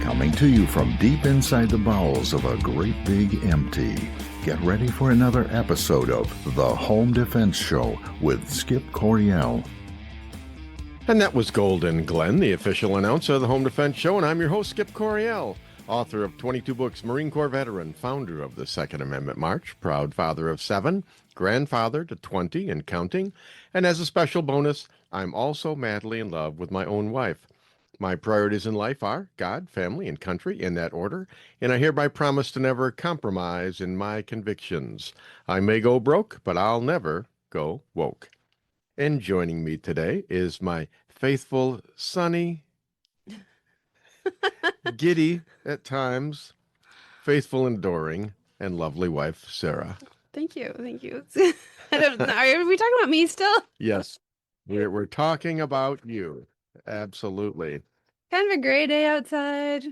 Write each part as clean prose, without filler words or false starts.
Coming to you from deep inside the bowels of a great big empty. Get ready for another episode of The Home Defense Show with Skip Coryell. And that was Golden Glenn, the official announcer of the Home Defense Show, and I'm your host, Skip Coryell, author of 22 books, Marine Corps veteran, founder of the Second Amendment March, proud father of 7, grandfather to 20 and counting, and as a special bonus, I'm also madly in love with my own wife. My priorities in life are God, family, and country, in that order, and I hereby promise to never compromise in my convictions. I may go broke, but I'll never go woke. And joining me today is my faithful, sunny, giddy at times, faithful, adoring, and lovely wife, Sara. Thank you. I don't know. Are we talking about me still? Yes, we're talking about you. Absolutely. Kind of a gray day outside.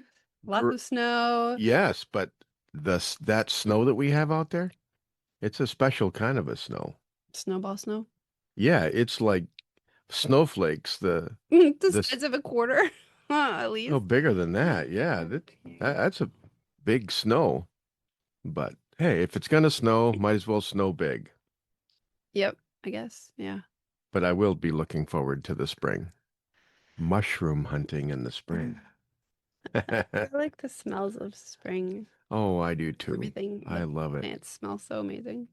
Lots of snow. Yes, but that snow that we have out there, it's a special kind of a snow. Snowball snow? Yeah, it's like snowflakes. The size of a quarter, at least. No, bigger than that. Yeah, that's a big snow. But hey, if it's gonna snow, might as well snow big. Yep, I guess. Yeah. But I will be looking forward to the spring. Mushroom hunting in the spring. I like the smells of spring. Oh, I do too. Everything. I love it. Plants smell so amazing.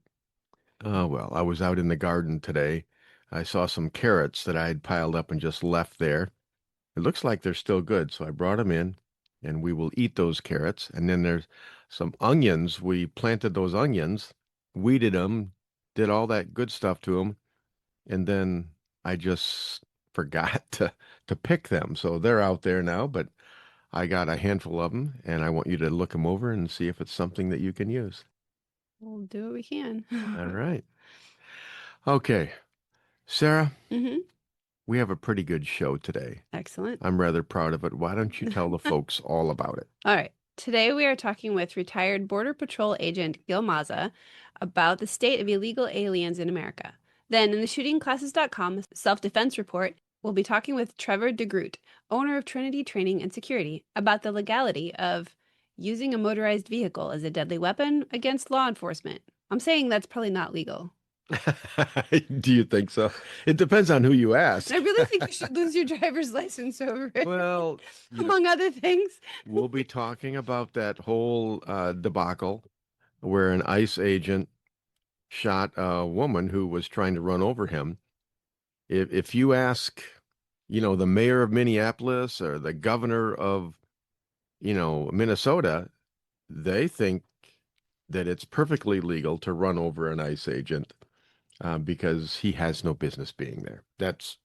Oh, well, I was out in the garden today. I saw some carrots that I had piled up and just left there. It looks like they're still good, so I brought them in, and we will eat those carrots. And then there's some onions. We planted those onions, weeded them, did all that good stuff to them, and then I just forgot to pick them. So they're out there now, but I got a handful of them, and I want you to look them over and see if it's something that you can use. We'll do what we can. All right. Okay. Sara, Mm-hmm. we have a pretty good show today. Excellent. I'm rather proud of it. Why don't you tell the folks all about it? All right. Today we are talking with retired Border Patrol agent Gil Maza about the state of illegal aliens in America. Then in the shootingclasses.com self-defense report, we'll be talking with Trevor DeGroot, owner of Trinity Training and Security, about the legality of using a motorized vehicle as a deadly weapon against law enforcement. I'm saying that's probably not legal. Do you think so? It depends on who you ask. I really think you should lose your driver's license over it. Well, among other things. We'll be talking about that whole debacle where an ICE agent shot a woman who was trying to run over him. If you ask, the mayor of Minneapolis or the governor of, Minnesota, they think that it's perfectly legal to run over an ICE agent because he has no business being there. That's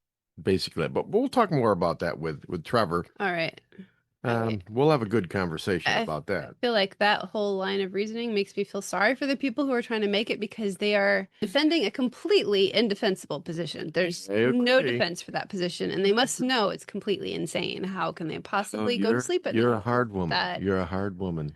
basically it. But we'll talk more about that with Trevor. All right. We'll have a good conversation about that. I feel like that whole line of reasoning makes me feel sorry for the people who are trying to make it because they are defending a completely indefensible position. There's no defense for that position, and they must know it's completely insane. How can they possibly go to sleep at night? You're a hard woman. You're a hard woman.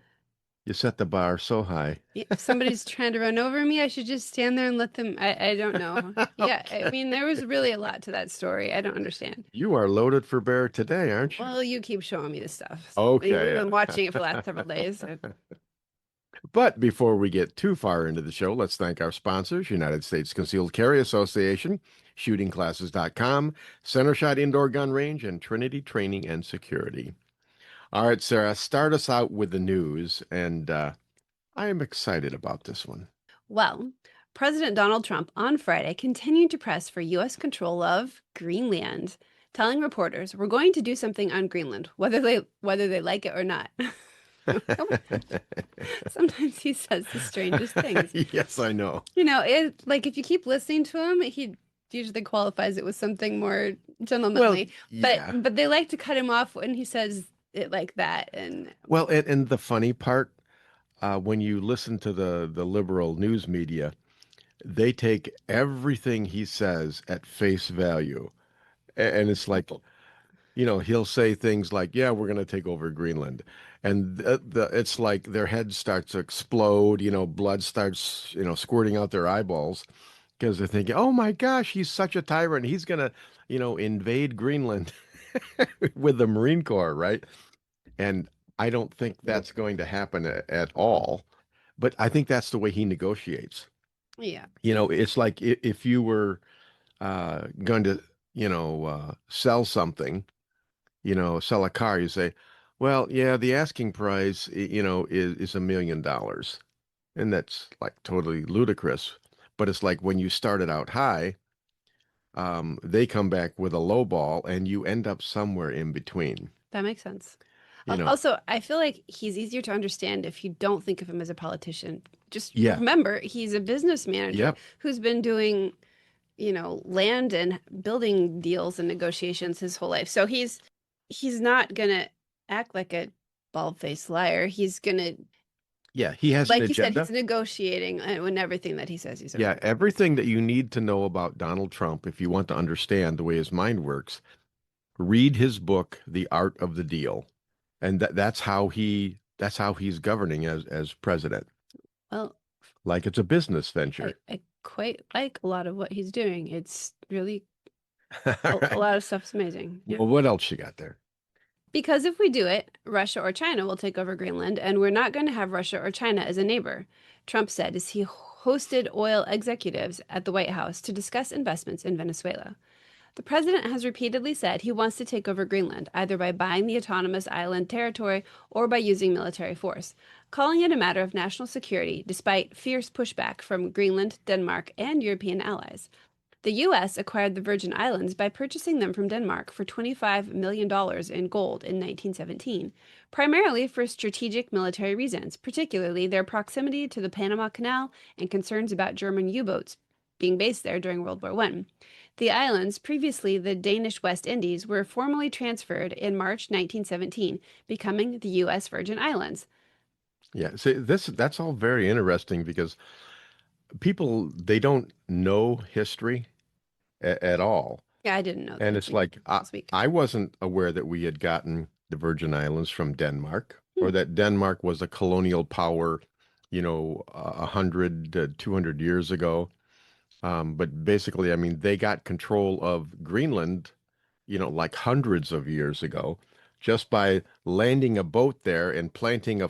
You set the bar so high. If somebody's trying to run over me, I should just stand there and let them. I don't know. Yeah, Okay. I mean, there was really a lot to that story. I don't understand. You are loaded for bear today, aren't you? Well, you keep showing me this stuff. Okay. You've been watching it for the last several days. But before we get too far into the show, let's thank our sponsors, United States Concealed Carry Association, shootingclasses.com, Center Shot Indoor Gun Range, and Trinity Training and Security. All right, Sara, start us out with the news, and I am excited about this one. Well, President Donald Trump on Friday continued to press for U.S. control of Greenland, telling reporters, "We're going to do something on Greenland, whether they like it or not." Sometimes he says the strangest things. Yes, I know. Like if you keep listening to him, he usually qualifies it with something more gentlemanly. Well, yeah. But they like to cut him off when he says it like that. And the funny part, when you listen to the liberal news media, they take everything he says at face value. And it's like, he'll say things like, yeah, we're going to take over Greenland. And it's like their head starts to explode, blood starts, squirting out their eyeballs because they're thinking, oh my gosh, he's such a tyrant. He's going to, invade Greenland with the Marine Corps, right? And I don't think that's going to happen at all. But I think that's the way he negotiates. Yeah. It's like if you were going to, sell something, sell a car, you say, well, yeah, the asking price, is $1 million. And that's like totally ludicrous. But it's like when you started out high, they come back with a low ball and you end up somewhere in between, That makes sense. you know. Also, I feel like he's easier to understand if you don't think of him as a politician. Just Yeah. remember, he's a business manager Yep. who's been doing, land and building deals and negotiations his whole life. So he's not gonna act like a bald-faced liar. He's gonna, Yeah. He has an like you said, agenda. he's negotiating and everything that he says he's Yeah. Everything that you need to know about Donald Trump, if you want to understand the way his mind works, read his book, The Art of the Deal. And that's how he's governing as president. Well, Like it's a business venture. I quite like a lot of what he's doing. It's really All a right. lot of stuff's amazing. Yeah. Well, what else you got there? Because if we do it, Russia or China will take over Greenland, and we're not going to have Russia or China as a neighbor, Trump said as he hosted oil executives at the White House to discuss investments in Venezuela. The president has repeatedly said he wants to take over Greenland, either by buying the autonomous island territory or by using military force, calling it a matter of national security despite fierce pushback from Greenland, Denmark, and European allies. The U.S. acquired the Virgin Islands by purchasing them from Denmark for $25 million in gold in 1917, primarily for strategic military reasons, particularly their proximity to the Panama Canal and concerns about German U-boats being based there during World War I. The islands, previously the Danish West Indies, were formally transferred in March 1917, becoming the U.S. Virgin Islands. Yeah. See, that's all very interesting because people they don't know history at all. Yeah, I didn't know that And it's until like this week. I wasn't aware that we had gotten the Virgin Islands from Denmark or Hmm. that Denmark was a colonial power, 100 to 200 years ago. But basically, I mean, they got control of Greenland, like hundreds of years ago, just by landing a boat there and planting a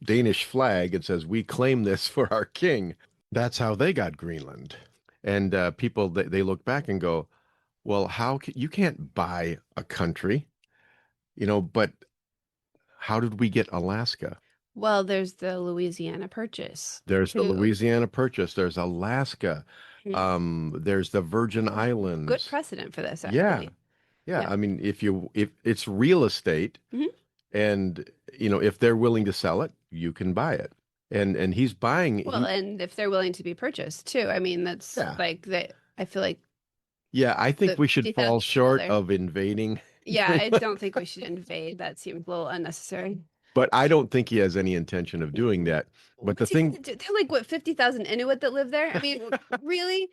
Danish flag. It says, "We claim this for our king." That's how they got Greenland. And people, they look back and go, well, you can't buy a country, but how did we get Alaska? Well, there's the Louisiana Purchase, There's the too. Louisiana Purchase. There's Alaska. Hmm. There's the Virgin Good Islands. precedent for this, Yeah. actually. Yeah. Yeah. I mean, if it's real estate Hmm. and, if they're willing to sell it, you can buy it. And he's buying, Well, and if they're willing to be purchased, too. I mean, that's yeah. like that. I feel like Yeah, I think the we should 50,000 fall people short there. of invading. Yeah, I don't think we should invade. That seems a little unnecessary. But I don't think he has any intention of doing that. But the What's he gonna thing, do? They're like, what, 50,000 Inuit that live there? I mean, really?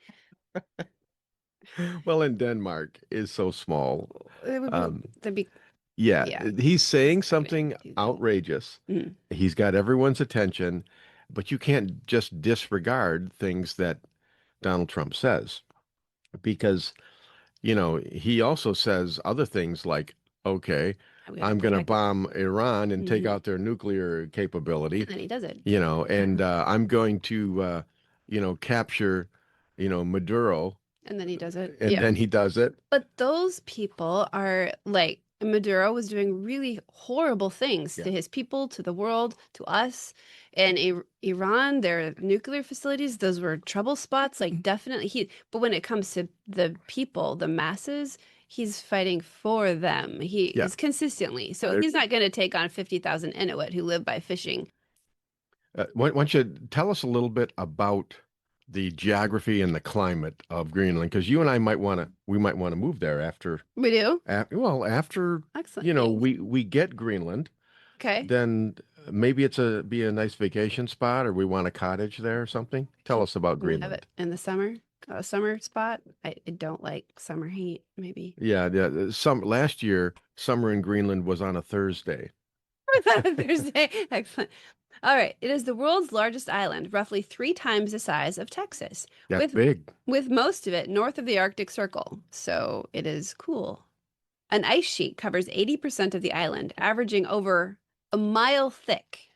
well, in Denmark is so small. It would Um, that'd be, yeah, yeah. he's saying something He's- outrageous. Mhm. He's got everyone's attention, but you can't just disregard things that Donald Trump says because, he also says other things like, okay, We have to I'm going to protect it. bomb Iran and take Mhm. out their nuclear capability, And then he does it. and I'm going to, capture, Maduro, And then he does it. and Yeah. then he does it. But those people are like, Maduro was doing really horrible things Yeah. to his people, to the world, to us. And Iran, their nuclear facilities, those were trouble spots. Like, definitely but when it comes to the people, the masses, he's fighting for them. He Yeah. is consistently. So he's not going to take on 50,000 Inuit who live by fishing. Why don't you tell us a little bit about the geography and the climate of Greenland? Because you and I we might want to move there after, We do? after, Excellent. we get Greenland, Okay. then maybe be a nice vacation spot, or we want a cottage there or something. Tell us about We have Greenland. it in the summer, a summer spot. I don't like summer heat, maybe. Yeah, yeah. Last year, summer in Greenland was on a Thursday. Was that a Thursday? Excellent. All right. It is the world's largest island, roughly 3 times the size of Texas, That's big. with most of it north of the Arctic Circle. So it is cool. An ice sheet covers 80% of the island, averaging over a mile thick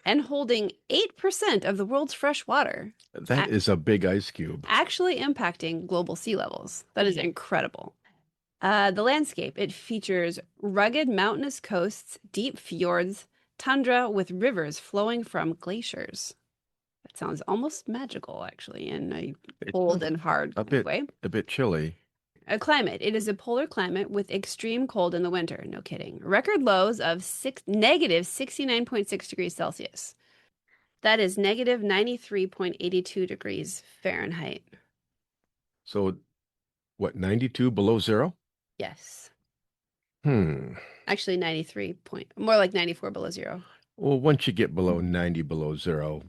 and holding 8% of the world's fresh water, That is a big ice cube. actually impacting global sea levels. That is incredible. The landscape, it features rugged mountainous coasts, deep fjords, tundra with rivers flowing from glaciers. That sounds almost magical, actually, in a cold and hard way. A bit chilly. A climate. It is a polar climate with extreme cold in the winter. No kidding. Record lows of negative 69.6 degrees Celsius. That is negative 93.82 degrees Fahrenheit. So, what, 92 below zero? Yes. Actually, 93 point, more like 94 below zero. Well, once you get below 90 below zero,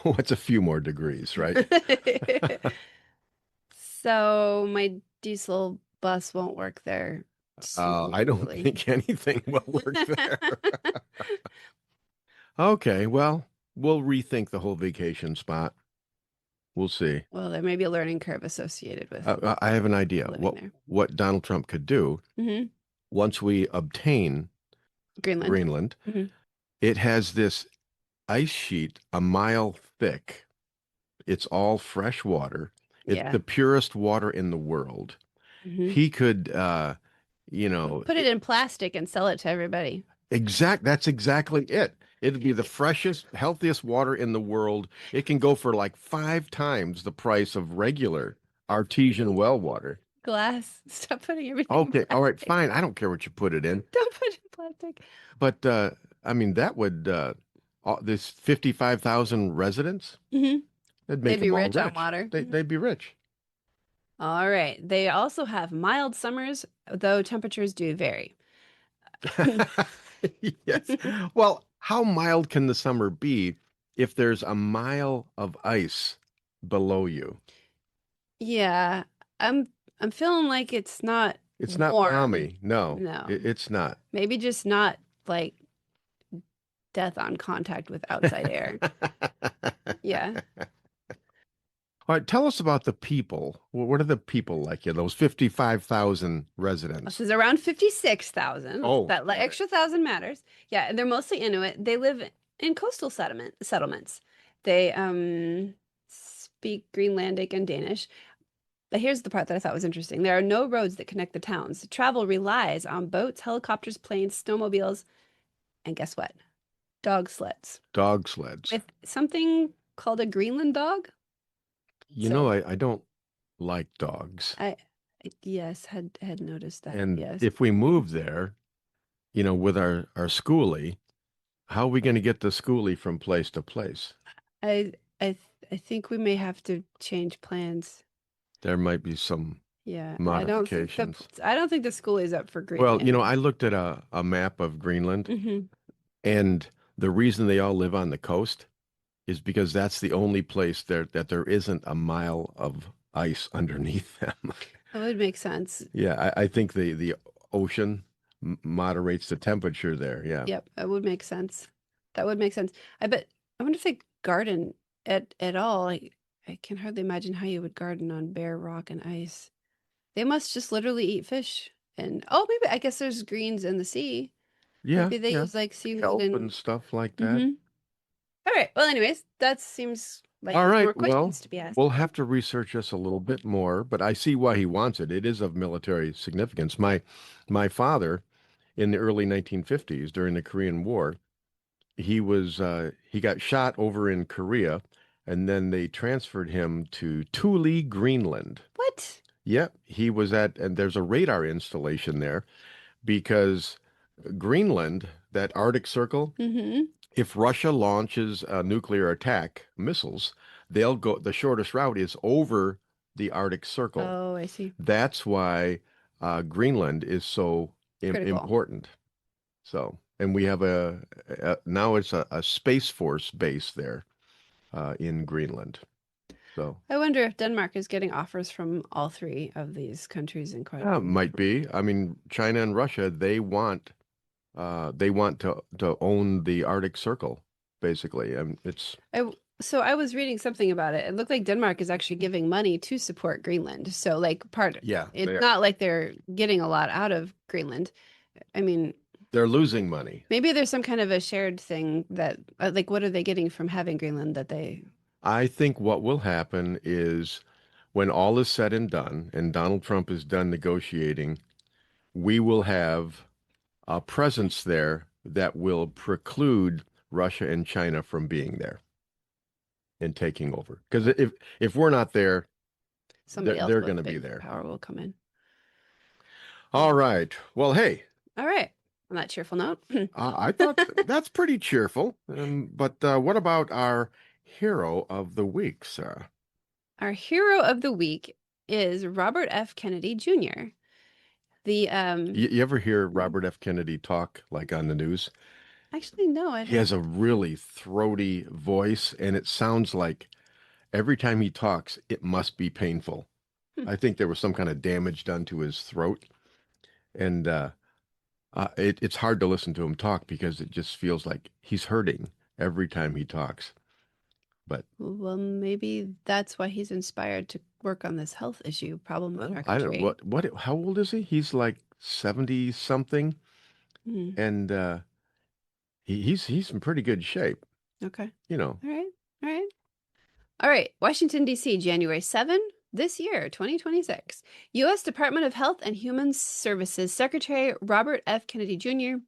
what's a few more degrees, right? So my diesel bus won't work there. I don't think anything will work there. Okay, well, we'll rethink the whole vacation spot. We'll see. Well, there may be a learning curve associated with I have an idea. What Donald Trump could do once we obtain Greenland, it has this ice sheet a mile thick. It's all fresh water. It's the purest water in the world. He could, put it in plastic and sell it to everybody. That's exactly it. It'd be the freshest, healthiest water in the world. It can go for like 5 times the price of regular artesian well water. Glass. Stop putting everything Okay, all right, fine. I don't care what you put it in. Don't put it in plastic. But, that would, this 55,000 residents, that'd make They'd be them all rich on water. They'd be rich. All right. They also have mild summers, though temperatures do vary. Yes. Well, how mild can the summer be if there's a mile of ice below you? Yeah, I'm feeling like it's not. It's not warm. balmy. No, No, it's not. Maybe just not like death on contact with outside air. Yeah. All right, tell us about the people. What are the people like here? Those 55,000 residents. This is around 56,000. Oh, that extra 1,000 matters. Yeah, and they're mostly Inuit. They live in coastal settlements. They speak Greenlandic and Danish. But here's the part that I thought was interesting. There are no roads that connect the towns. Travel relies on boats, helicopters, planes, snowmobiles, and guess what? Dog sleds. Dog sleds. With something called a Greenland dog. I don't like dogs. Yes, had noticed that. And yes. if we move there, with our schoolie, how are we going to get the schoolie from place to place? I think we may have to change plans. There might be some modifications. I don't think the schoolie is up for Greenland. Well, I looked at a map of Greenland, and the reason they all live on the coast is because that's the only place that there isn't a mile of ice underneath them. That would make sense. Yeah, I think the ocean moderates the temperature there. Yeah. Yep, that would make sense. That would make sense. I wonder if they garden at all. I can hardly imagine how you would garden on bare rock and ice. They must just literally eat fish. And maybe I guess there's greens in the sea. Yeah. Maybe they use like seaweed kelp and stuff like that. All right. Well, anyways, that seems like all right. more questions to be asked. We'll have to research this a little bit more, but I see why he wants it. It is of military significance. My father, in the early 1950s during the Korean War, he got shot over in Korea, and then they transferred him to Thule, Greenland. What? Yep, he was and there's a radar installation there because Greenland, that Arctic Circle, if Russia launches a nuclear attack, missiles, they'll go, the shortest route is over the Arctic Circle. Oh, I see. That's why Greenland is so important. So, and we have now it's a Space Force base there in Greenland. So I wonder if Denmark is getting offers from all 3 of these countries in quite. Might be. I mean, China and Russia, they want to own the Arctic Circle, basically. So I was reading something about it. It looked like Denmark is actually giving money to support Greenland. So it's not like they're getting a lot out of Greenland. I mean, They're losing money. Maybe there's some kind of a shared thing that, like, what are they getting from having Greenland that they? I think what will happen is when all is said and done, and Donald Trump is done negotiating, we will have a presence there that will preclude Russia and China from being there and taking over. Because if we're not there, Somebody else they're with going to be big there. power will come in. All right. Well, hey, All right. On that cheerful note, I thought that's pretty cheerful. But what about our hero of the week, Sarah? our hero of the week is Robert F. Kennedy Jr. The You ever hear Robert F. Kennedy talk like on the news? actually no, I He has don't. a really throaty voice, and it sounds like every time he talks, it must be painful. Hmm. I think there was some kind of damage done to his throat, and it's hard to listen to him talk because it just feels like he's hurting every time he talks. But Well, maybe that's why he's inspired to work on this health issue problem with our I don't country. how old is he? He's like 70 something, Hmm. and he's in pretty good shape, Okay. you know. All right. All right. All right. Washington, D.C., January 7 this year, 2026. U.S. Department of Health and Human Services Secretary Robert F. Kennedy Jr.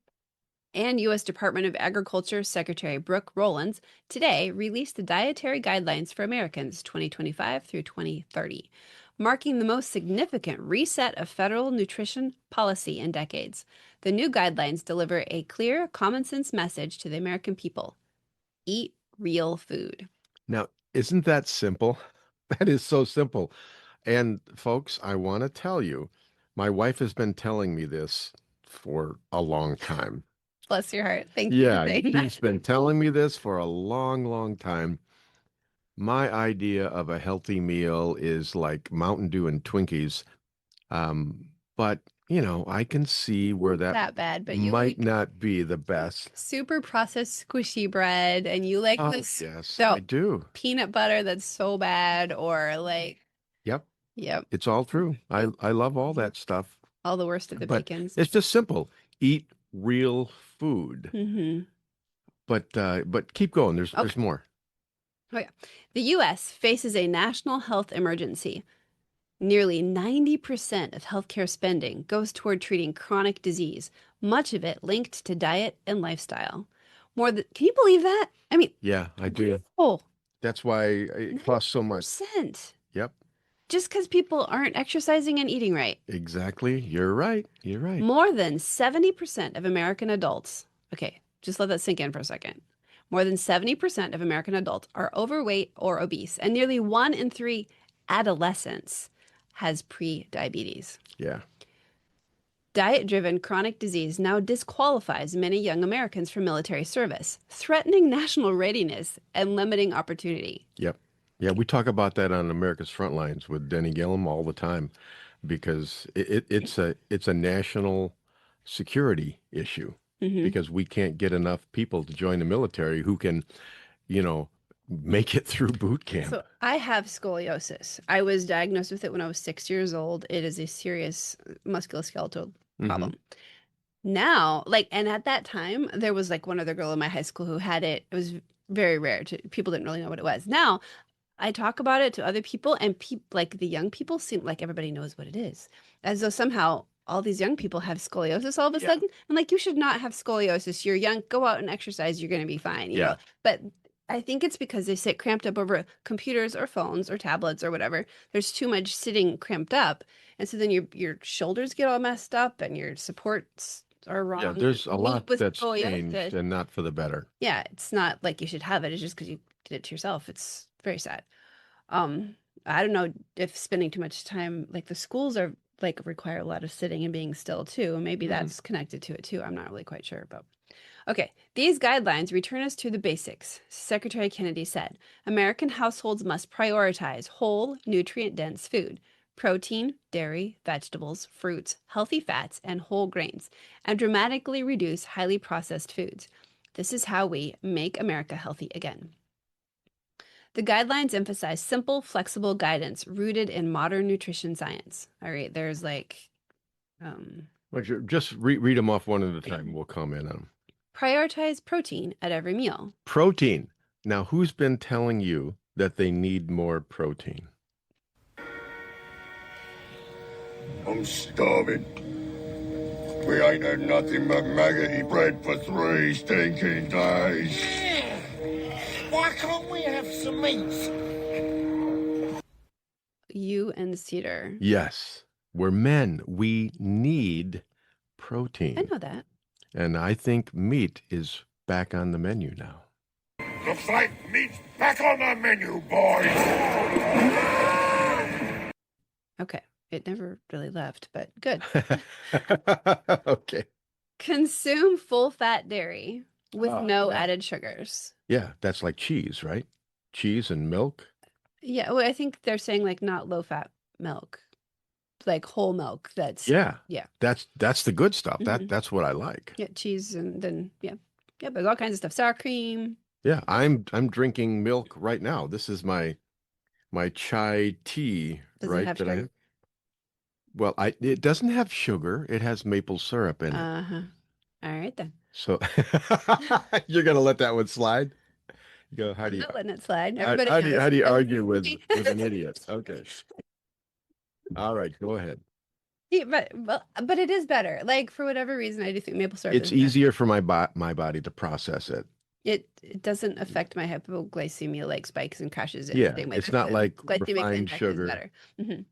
and U.S. Department of Agriculture Secretary Brooke Rollins today released the Dietary Guidelines for Americans 2025 through 2030, marking the most significant reset of federal nutrition policy in decades. The new guidelines deliver a clear, common sense message to the American people: eat real food. Now, isn't that simple? That is so simple. And folks, I want to tell you, my wife has been telling me this for a long time. Bless your heart. Thank you for Yeah, saying she's that. been telling me this for a long, long time. My idea of a healthy meal is like Mountain Dew and Twinkies. But, I can see where that That bad, but you might like not be the best. super processed squishy bread, and you like Oh, this yes, I the do. peanut butter that's so bad, or like, Yep, yep, it's all true. I love all that stuff. all the worst of the But bacons. it's just simple. Eat real food. Mm-hmm. But keep going. There's Okay. more. Oh yeah. The U.S. faces a national health emergency. Nearly 90% of healthcare spending goes toward treating chronic disease, much of it linked to diet and lifestyle. Can you believe that? I mean, Yeah, I do. oh, That's why it costs so much. 90%. Yep, Just because people aren't exercising and eating right. exactly. You're right. You're right. More than 70% of American adults, okay, just let that sink in for a second. More than 70% of American adults are overweight or obese, and nearly 1 in 3 adolescents has pre-diabetes. Yeah. Diet-driven chronic disease now disqualifies many young Americans from military service, threatening national readiness and limiting opportunity. Yep. Yeah, we talk about that on America's Front Lines with Denny Gillum all the time because it's a national security issue Hmm. because we can't get enough people to join the military who can, you know, make it through boot camp. So I have scoliosis. I was diagnosed with it when I was 6 years old. It is a serious musculoskeletal Hmm. problem. Now, like, and at that time, there was like one other girl in my high school who had it. It was very rare people didn't really know what it was. Now, I talk about it to other people, and like the young people seem like everybody knows what it is, as though somehow all these young people have scoliosis all of a Yeah. sudden. I'm like, you should not have scoliosis. You're young. Go out and exercise. You're going to be fine. Yeah. But I think it's because they sit cramped up over computers or phones or tablets or whatever. There's too much sitting cramped up, and so then your shoulders get all messed up and your supports are Yeah, wrong. there's a lot With that's scoliosis, changed and not for the better. yeah, it's not like you should have it. It's just because you did it to yourself. It's very sad. Um, I don't know if spending too much time, like the schools are like require a lot of sitting and being still too. Maybe Mhm. that's connected to it too. I'm not really quite sure, but okay. These guidelines return us to the basics. Secretary Kennedy said, American households must prioritize whole, nutrient-dense food, protein, dairy, vegetables, fruits, healthy fats, and whole grains, and dramatically reduce highly processed foods. This is how we make America healthy again. The guidelines emphasize simple, flexible guidance rooted in modern nutrition science. All right, there's like Just read them off one at a time. We'll comment on them. Prioritize protein at every meal. Protein. Now, who's been telling you that they need more protein? I'm starving. We ain't had nothing but maggoty bread for 3 stinking days. Why can't we have some meat? You and Cedar. Yes, we're men. We need protein. I know that. And I think meat is back on the menu now. Looks like meat's back on the menu, boys. Okay. It never really left, but good. Okay. Consume full-fat dairy with no yeah. added sugars. Yeah, that's like cheese, right? Cheese and milk. Yeah, well, I think they're saying like not low-fat milk, like whole milk. Yeah. Yeah. That's the good stuff. Mhm. That's what I like. Yeah, cheese and then yeah, there's all kinds of stuff. Sour cream. Yeah, I'm drinking milk right now. This is my chai tea, Does it right? have That I sugar? have. Well, it doesn't have sugar. It has maple syrup in it. Uh-huh. All right then. So you're gonna let that one slide? You go, how I'm do you not letting it slide. how, Everybody how do you, knows. how do you Everybody argue with knows. an idiot? Okay. All right, go ahead. Yeah, but it is better. Like for whatever reason, I do think maple syrup It's is better. easier for my body to process it. It doesn't affect my hypoglycemia like spikes and crashes in Yeah, the same way. it's that not the like glycemic refined index is sugar. better.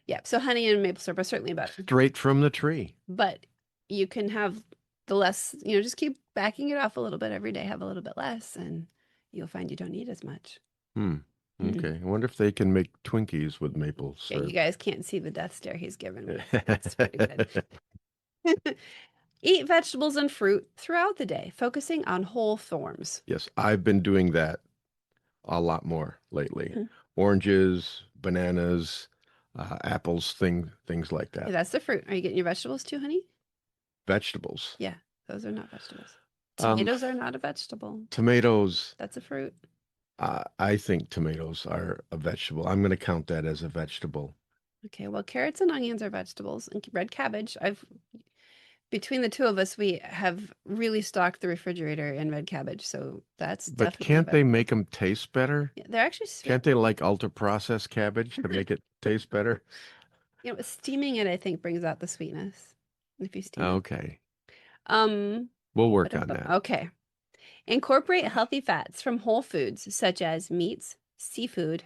Yeah, so honey and maple syrup are certainly better. Straight from the tree. But you can have the less, just keep backing it off a little bit every day, have a little bit less, and you'll find you don't need as much. Mhm. Okay. I wonder if they can make Twinkies with maple Yeah, syrup. you guys can't see the death stare he's given me. That's pretty good. Eat vegetables and fruit throughout the day, focusing on whole forms. Yes, I've been doing that a lot more lately. Mhm. Oranges, bananas, apples, things like Yeah, that. that's the fruit. Are you getting your vegetables too, honey? Vegetables. Yeah, those are not vegetables. Um, Tomatoes are not a vegetable. Tomatoes. That's a fruit. I think tomatoes are a vegetable. I'm going to count that as a vegetable. Okay, well, carrots and onions are vegetables, and red cabbage. Between the two of us, we have really stocked the refrigerator in red cabbage, so that's But definitely can't they better. make them taste better? Yeah, they're actually Can't they like ultra processed cabbage to make it taste better? steaming it, I think, brings out the sweetness if you steam it. Okay. Um, We'll work on that. Okay. Incorporate healthy fats from whole foods such as meats, seafood.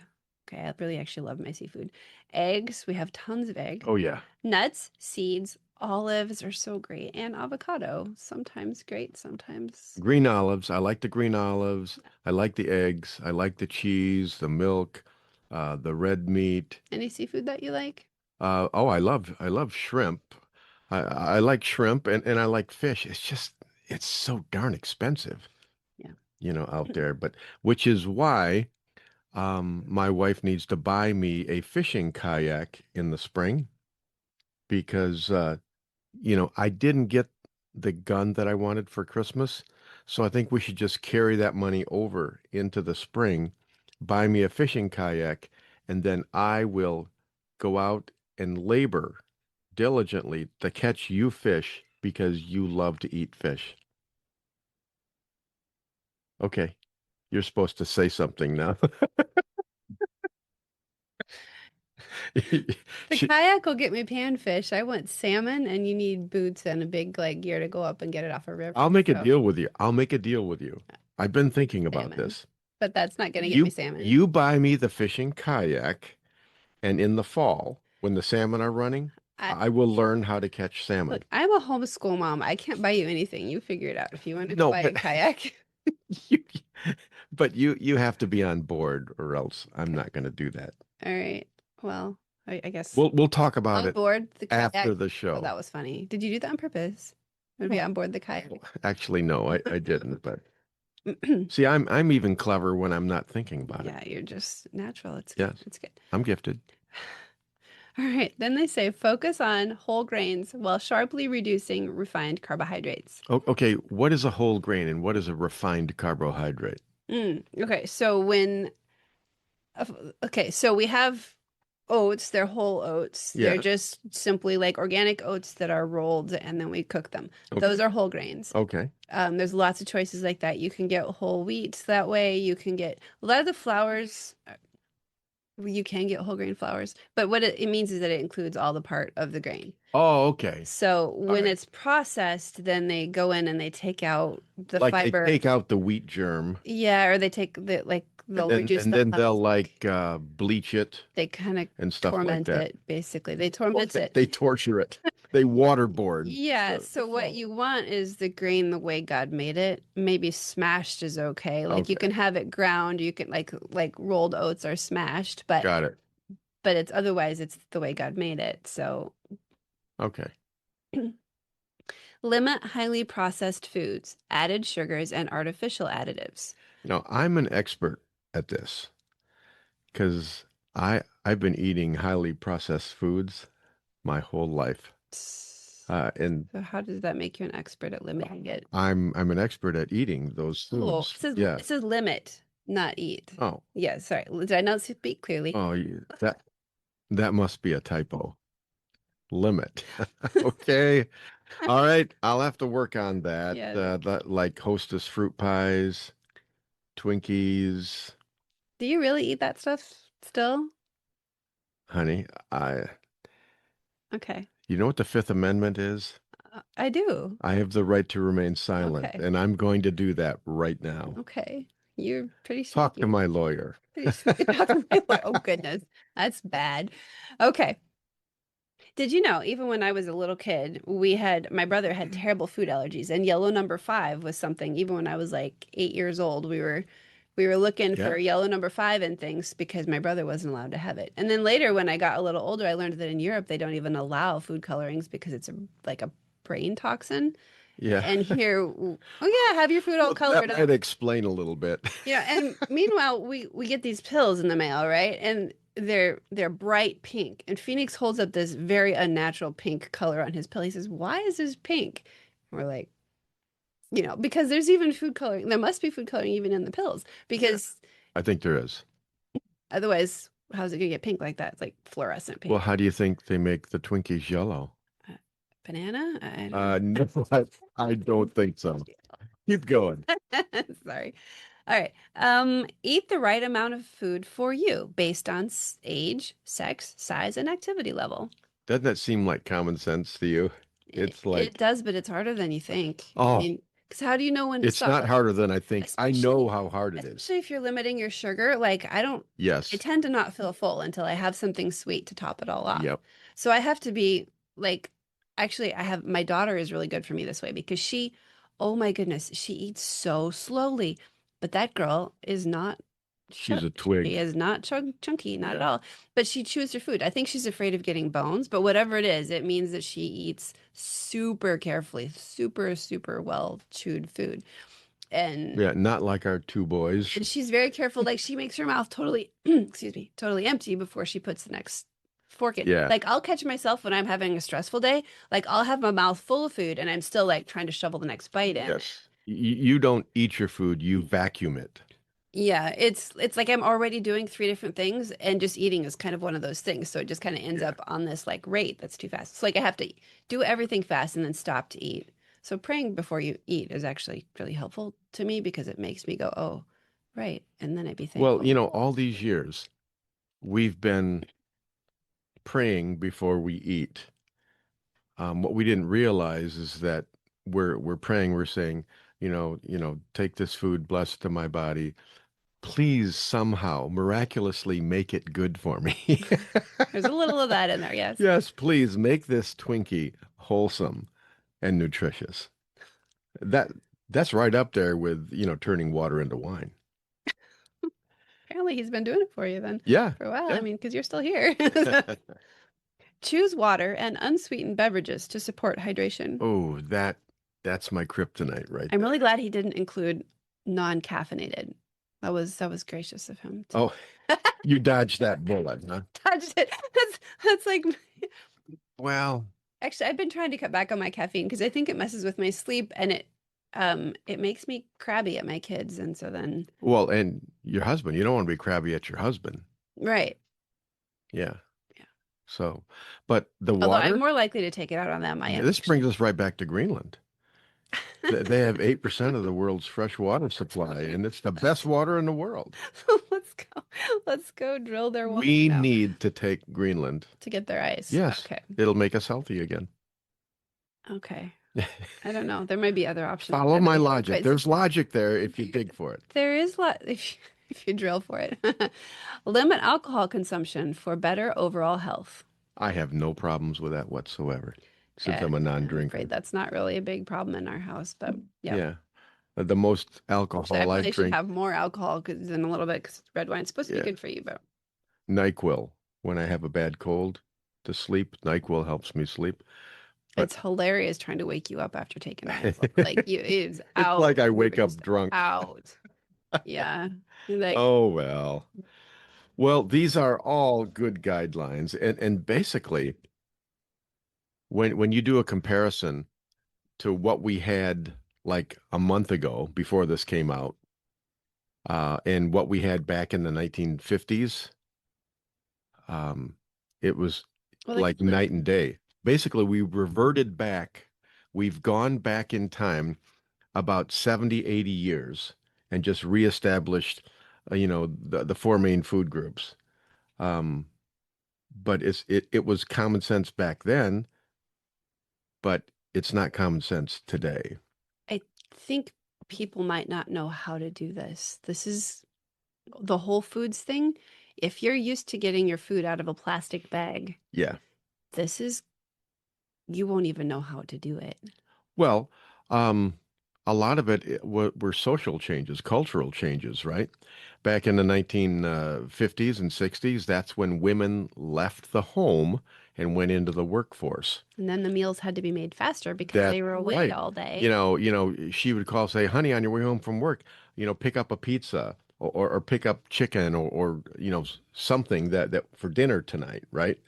Okay, I really actually love my seafood. Eggs, we have tons of egg. Oh, yeah. Nuts, seeds, olives are so great, and avocado, sometimes great, sometimes. Green olives. I like the green olives. I like the eggs. I like the cheese, the milk, the red meat. Any seafood that you like? Oh, I love shrimp. I like shrimp and I like fish. It's so darn expensive, Yeah. out there. But which is why my wife needs to buy me a fishing kayak in the spring because I didn't get the gun that I wanted for Christmas. So I think we should just carry that money over into the spring, buy me a fishing kayak, and then I will go out and labor diligently to catch you fish because you love to eat fish. Okay, you're supposed to say something now. The kayak will get me panfish. I want salmon, and you need boots and a big gear to go up and get it off a river. I'll make a so deal with you. I'll make a deal with you. I've been thinking about salmon. this. But that's not going to get me salmon. You buy me the fishing kayak, and in the fall, when the salmon are running, I will learn how to catch salmon. Look, I'm a homeschool mom. I can't buy you anything. You figure it out if you want to No, buy a kayak. But you have to be on board, or else I'm not going to do that. All right. Well, I guess We'll talk about on it board the kayak. after the show. Oh, that was funny. Did you do that on purpose? To be on board the kayak? Actually, no, I didn't. But see, I'm even clever when I'm not thinking about it. Yeah, you're just natural. It's Yes. It's good. I'm gifted. All right. Then they say focus on whole grains while sharply reducing refined carbohydrates. Okay, what is a whole grain and what is a refined carbohydrate? Okay. So so we have oats. They're whole oats. They're Yeah. just simply like organic oats that are rolled and then we cook them. Those Okay. are whole grains. Okay. There's lots of choices like that. You can get whole wheats that way. You can get a lot of the flours. You can get whole grain flours, but what it means is that it includes all the part of the grain. Oh, okay. So All when right. it's processed, then they go in and they take out the Like they fiber. take out the wheat germ, Yeah, or they take the like and they'll then reduce and the then they'll husk. like bleach it They kind of and stuff like torment that. it, basically. They Well, torment it. they torture it. They waterboard Yeah, the so what flour. you want is the grain the way God made it. Maybe smashed is okay. Like you Okay. can have it ground, you can like rolled oats are smashed, Got it. but it's otherwise it's the way God made it. So Okay. limit highly processed foods, added sugars, and artificial additives. Now, I'm an expert at this because I've been eating highly processed foods my whole life. And So how does that make you an expert at limiting it? I'm an expert at eating those Oh, foods. Yeah. it says limit, not eat. Oh, Yeah, sorry. Did I not speak clearly? oh, that must be a typo. Limit. Okay. All right. I'll have to work on that. Yeah. That like Hostess fruit pies, Twinkies, Do you really eat that stuff still? honey. Okay. You know what the Fifth Amendment is? I do. I have the right to remain silent, Okay. and I'm going to do that right now. Okay. You're pretty Talk to sneaky. my lawyer. Pretty sneaky. Oh, goodness. That's bad. Okay. Did you know, even when I was a little kid, my brother had terrible food allergies, and yellow number 5 was something, even when I was like 8 years old, we were looking Yeah. for yellow number 5 and things because my brother wasn't allowed to have it. And then later, when I got a little older, I learned that in Europe they don't even allow food colorings because it's like a brain toxin. Yeah. And here, oh yeah, have your food all Well, colored that up. might explain a little bit. Yeah, and meanwhile, we get these pills in the mail, right? And they're bright pink. And Phoenix holds up this very unnatural pink color on his pill. He says, "Why is this pink?" And we're like, because there's even food coloring. There must be food coloring even in the pills because I think there is. otherwise, how's it gonna get pink like that? It's like fluorescent pink. Well, how do you think they make the Twinkies yellow? Banana? I don't No, I don't think so. Keep going. Sorry. All right. Eat the right amount of food for you based on age, sex, size, and activity level. Doesn't that seem like common sense to you? It's like, It does, but it's harder than you think. I oh, mean, because how do you know when to it's stop? not harder than I think. I know Especially- how hard it is. Especially if you're limiting your sugar. Like I Yes. tend to not feel full until I have something sweet to top it all off. Yep. So I have to be like, actually, my daughter is really good for me this way because oh my goodness, she eats so slowly. But that girl is not, She's a twig. she is not chunky, not at all. But she chews her food. I think she's afraid of getting bones, but whatever it is, it means that she eats super carefully, super, super well chewed food. And Yeah, not like our two boys. she's very careful. Like she makes her mouth totally, excuse me, totally empty before she puts the next fork in. Yeah. Like I'll catch myself when I'm having a stressful day. Like I'll have my mouth full of food and I'm still like trying to shovel the next bite in. Yes. You don't eat your food, you vacuum it. Yeah, it's like I'm already doing 3 different things and just eating is kind of one of those things. So it just kind of ends up on this like rate that's too fast. It's like I have to do everything fast and then stop to eat. So praying before you eat is actually really helpful to me because it makes me go, "Oh, right." And then I'd be thankful. Well, all these years we've been praying before we eat. What we didn't realize is that we're praying, we're saying, take this food, blessed to my body. Please somehow miraculously make it good for me. There's a little of that in there, yes. Yes, please make this Twinkie wholesome and nutritious. That's right up there with, turning water into wine. Apparently he's been doing it for you then Yeah. for a while. Yeah. I mean, because you're still here. Choose water and unsweetened beverages to support hydration. Oh, that's my kryptonite right I'm there. really glad he didn't include non-caffeinated. That was gracious of him. Oh, you dodged that bullet, huh? Touched it. That's like Well, actually I've been trying to cut back on my caffeine because I think it messes with my sleep and it makes me crabby at my kids and so then and your husband, you don't want to be crabby at your husband. right. Yeah. So, but the Although I'm water, more likely to take it out on them. I am this brings actually. us right back to Greenland. They have 8% of the world's fresh water supply, and it's the best water in the world. Let's go. Let's go drill their water We now need to take Greenland. to get their ice. Yes, Okay. it'll make us healthy again. Okay. I don't know. There might be other options Follow there, but my they seem logic. quite There's logic there if you dig for it. there is lot if you drill for it. Limit alcohol consumption for better overall health. I have no problems with that whatsoever, since Yeah, I'm a I'm non-drinker. afraid that's not really a big problem in our house, but yeah. Yeah. The most So I alcohol I probably should drink, have more alcohol in a little bit because red wine's supposed to be yeah, good for you, but NyQuil. When I have a bad cold to sleep, NyQuil helps me sleep. But it's hilarious trying to wake you up after taking a nap. Like you, it's it's out. like I wake You're up just drunk. out. Yeah. You're like, Oh, well. Well, these are all good guidelines. And basically, when you do a comparison to what we had like a month ago before this came out, and what we had back in the 1950s, um, it was well, like night and day. Basically, we reverted back. We've gone back in time about 70, 80 years and just reestablished, the four main food groups. Um, but it was common sense back then, but it's not common sense today. I think people might not know how to do this. This is the Whole Foods thing. If you're used to getting your food out of a plastic bag, Yeah. this is, you won't even know how to do it. Well, um, a lot of it were social changes, cultural changes, right? Back in the 1950s and 60s, that's when women left the home and went into the workforce. And then the meals had to be made faster because That's they were away right. all day. She would call, say, honey, on your way home from work, pick up a pizza or pick up chicken or something that for dinner tonight, right?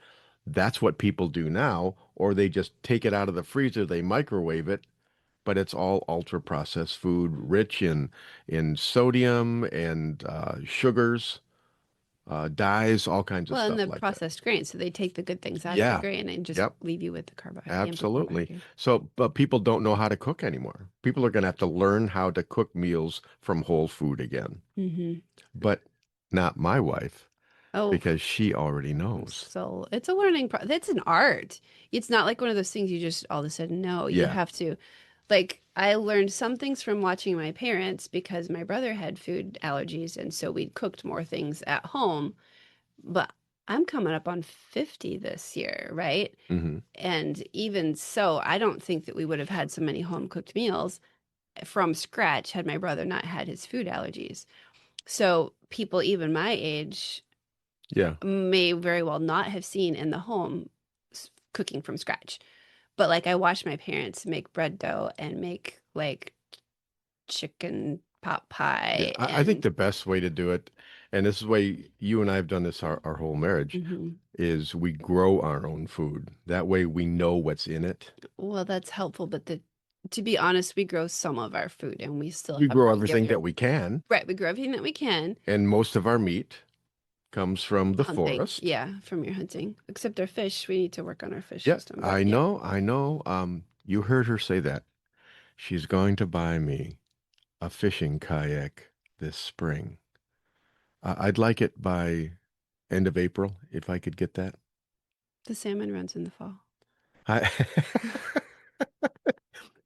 That's what people do now, or they just take it out of the freezer, they microwave it, but it's all ultra processed food, rich in sodium and sugars, dyes, all kinds of Well, and stuff the like that. processed grains, so they take the good things out of the Yeah. grain and just Yep. leave you with the carbohydrate. The empty Absolutely. carbohydrate. So, but people don't know how to cook anymore. People are going to have to learn how to cook meals from whole food again. Mm-hmm. But not my wife, Oh, because she already knows. so it's a learning it's an art. It's not like one of those things you just all of a sudden know. You Yeah. have to, like, I learned some things from watching my parents because my brother had food allergies, and so we cooked more things at home. But I'm coming up on 50 this year, right? Hmm. And even so, I don't think that we would have had so many home cooked meals from scratch had my brother not had his food allergies. So people even my age Yeah. may very well not have seen in the home cooking from scratch. But like I watched my parents make bread dough and make like chicken pot Yeah. pie I think and the best way to do it, and this is the way you and I have done this our whole marriage, Mhm. is we grow our own food. That way we know what's in it. Well, that's helpful, but to be honest, we grow some of our food and we still We have grow everything regular, that we can, right, we grow everything that we can. and most of our meat comes from the Hunting. forest. Yeah, from your hunting. Except our fish, we need to work on our fish Yeah, system. But I yeah. know, I know. You heard her say that. She's going to buy me a fishing kayak this spring. I'd like it by end of April if I could get that. The salmon runs in the fall. I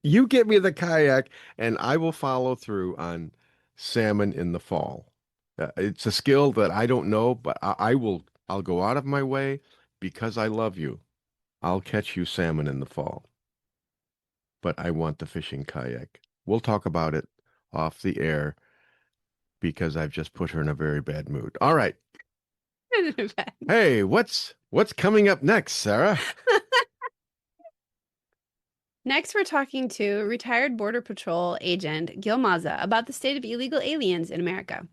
You get me the kayak and I will follow through on salmon in the fall. It's a skill that I don't know, but I'll go out of my way because I love you. I'll catch you salmon in the fall. But I want the fishing kayak. We'll talk about it off the air because I've just put her in a very bad mood. All right. Hey, what's coming up next, Sarah? Next, we're talking to retired Border Patrol agent Gil Maza about the state of illegal aliens in America.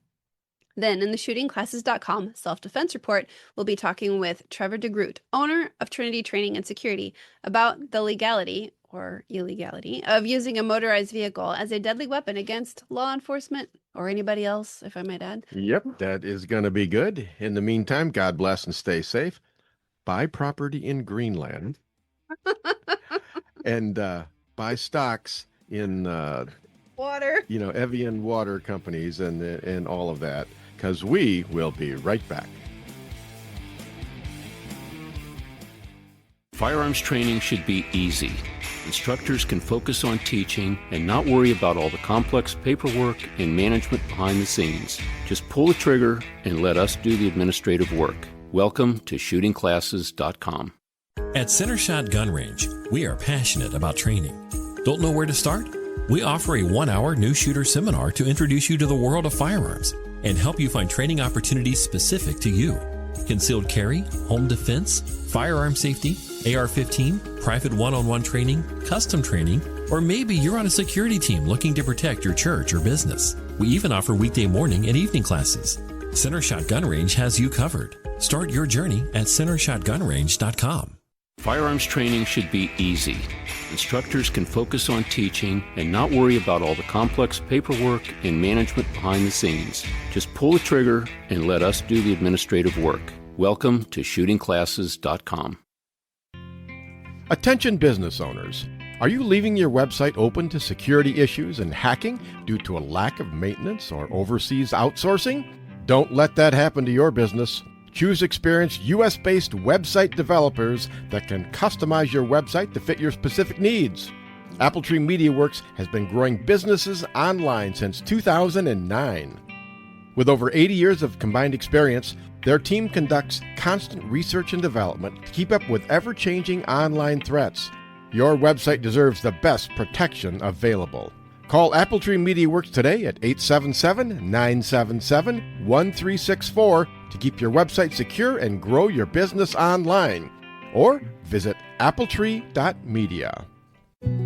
Then, in the shootingclasses.com self-defense report, we'll be talking with Trevor DeGroot, owner of Trinity Training and Security, about the legality or illegality of using a motorized vehicle as a deadly weapon against law enforcement or anybody else, if I might add. Yep, that is going to be good. In the meantime, God bless and stay safe. buy property in Greenland and buy stocks in Water. Evian water companies and all of that, because we will be right back. Firearms training should be easy. Instructors can focus on teaching and not worry about all the complex paperwork and management behind the scenes. Just pull the trigger and let us do the administrative work. Welcome to shootingclasses.com. At Center Shot Gun Range, we are passionate about training. Don't know where to start? We offer a 1-hour new shooter seminar to introduce you to the world of firearms and help you find training opportunities specific to you. Concealed carry, home defense, firearm safety, AR-15, private one-on-one training, custom training, or maybe you're on a security team looking to protect your church or business. We even offer weekday morning and evening classes. Center Shot Gun Range has you covered. Start your journey at centershotgunrange.com. Firearms training should be easy. Instructors can focus on teaching and not worry about all the complex paperwork and management behind the scenes. Just pull the trigger and let us do the administrative work. Welcome to shootingclasses.com. Attention business owners. Are you leaving your website open to security issues and hacking due to a lack of maintenance or overseas outsourcing? Don't let that happen to your business. Choose experienced U.S.-based website developers that can customize your website to fit your specific needs. Appletree MediaWorks has been growing businesses online since 2009. With over 80 years of combined experience, their team conducts constant research and development to keep up with ever-changing online threats. Your website deserves the best protection available. Call Appletree MediaWorks today at 877-977-1364 to keep your website secure and grow your business online. Or visit appletree.media.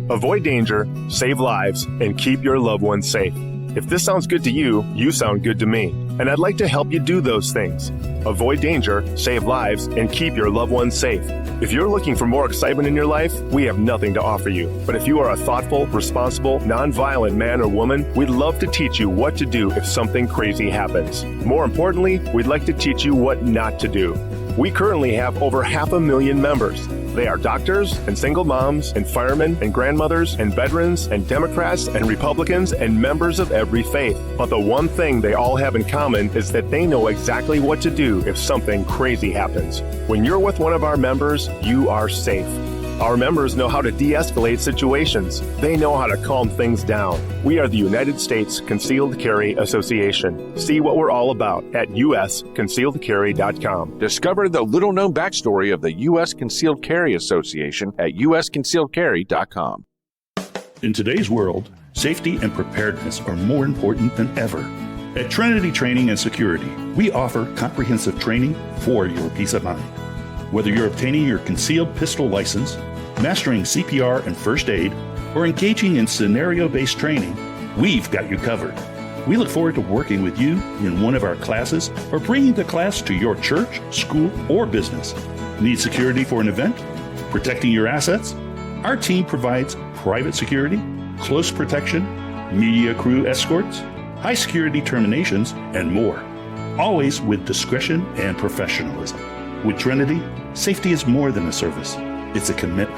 Avoid danger, save lives, and keep your loved ones safe. If this sounds good to you, you sound good to me. And I'd like to help you do those things. Avoid danger, save lives, and keep your loved ones safe. If you're looking for more excitement in your life, we have nothing to offer you. But if you are a thoughtful, responsible, nonviolent man or woman, we'd love to teach you what to do if something crazy happens. More importantly, we'd like to teach you what not to do. We currently have over 500,000 members. They are doctors and single moms and firemen and grandmothers and veterans and Democrats and Republicans and members of every faith. But the one thing they all have in common is that they know exactly what to do if something crazy happens. When you're with one of our members, you are safe. Our members know how to de-escalate situations. They know how to calm things down. We are the United States Concealed Carry Association. See what we're all about at usconcealedcarry.com. Discover the little-known backstory of the U.S. Concealed Carry Association at usconcealedcarry.com. In today's world, safety and preparedness are more important than ever. At Trinity Training and Security, we offer comprehensive training for your peace of mind. Whether you're obtaining your concealed pistol license, mastering CPR and first aid, or engaging in scenario-based training, we've got you covered. We look forward to working with you in one of our classes or bringing the class to your church, school, or business. Need security for an event? Protecting your assets? Our team provides private security, close protection, media crew escorts, high security terminations, and more. Always with discretion and professionalism. With Trinity, safety is more than a service. It's a commitment.